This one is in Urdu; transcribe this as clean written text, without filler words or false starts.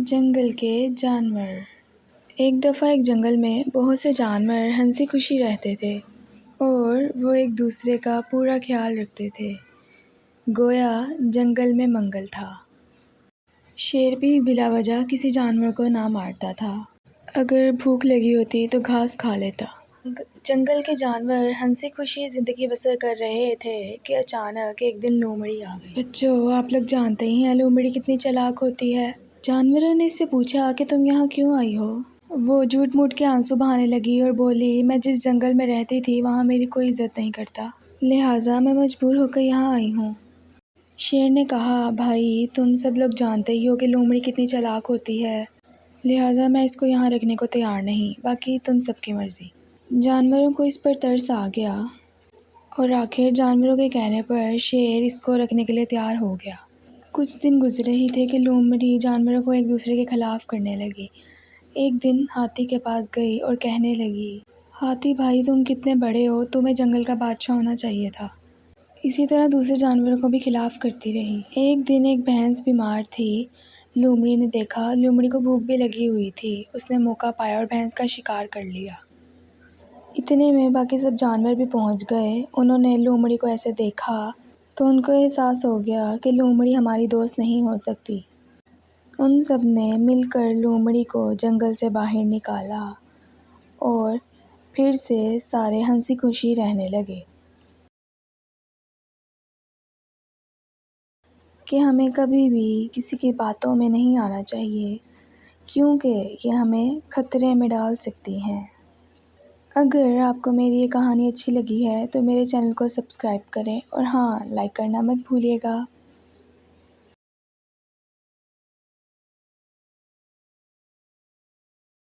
جنگل کے جانور۔ ایک دفعہ ایک جنگل میں بہت سے جانور ہنسی خوشی رہتے تھے اور وہ ایک دوسرے کا پورا خیال رکھتے تھے، گویا جنگل میں منگل تھا۔ شیر بھی بلا وجہ کسی جانور کو نہ مارتا تھا، اگر بھوک لگی ہوتی تو گھاس کھا لیتا۔ جنگل کے جانور ہنسی خوشی زندگی بسر کر رہے تھے کہ اچانک ایک دن لومڑی آ گئی۔ بچوں، آپ لوگ جانتے ہی ہیں لومڑی کتنی چالاک ہوتی ہے۔ جانوروں نے اس سے پوچھا کہ تم یہاں کیوں آئی ہو؟ وہ جھوٹ موٹ کے آنسو بہانے لگی اور بولی، میں جس جنگل میں رہتی تھی وہاں میری کوئی عزت نہیں کرتا، لہٰذا میں مجبور ہو کر یہاں آئی ہوں۔ شیر نے کہا، بھائی تم سب لوگ جانتے ہی ہو کہ لومڑی کتنی چالاک ہوتی ہے، لہٰذا میں اس کو یہاں رکھنے کو تیار نہیں، باقی تم سب کی مرضی۔ جانوروں کو اس پر ترس آ گیا اور آخر جانوروں کے کہنے پر شیر اس کو رکھنے کے لیے تیار ہو گیا۔ کچھ دن گزرے ہی تھے کہ لومڑی جانوروں کو ایک دوسرے کے خلاف کرنے لگی۔ ایک دن ہاتھی کے پاس گئی اور کہنے لگی، ہاتھی بھائی تم کتنے بڑے ہو، تمہیں جنگل کا بادشاہ ہونا چاہیے تھا۔ اسی طرح دوسرے جانوروں کو بھی خلاف کرتی رہی۔ ایک دن ایک بھینس بیمار تھی۔ لومڑی نے دیکھا لومڑی کو بھوک بھی لگی ہوئی تھی، اس نے موقع پایا اور بھینس کا شکار کر لیا۔ اتنے میں باقی سب جانور بھی پہنچ گئے۔ انہوں نے لومڑی کو ایسے دیکھا تو ان کو احساس ہو گیا کہ لومڑی ہماری دوست نہیں ہو سکتی۔ ان سب نے مل کر لومڑی کو جنگل سے باہر نکالا اور پھر سے سارے ہنسی خوشی رہنے لگے۔ کہ ہمیں کبھی بھی کسی کی باتوں میں نہیں آنا چاہیے، کیونکہ یہ ہمیں خطرے میں ڈال سکتی ہیں۔ اگر آپ کو میری یہ کہانی اچھی لگی ہے تو میرے چینل کو سبسکرائب کریں اور ہاں، لائک کرنا مت بھولیے گا۔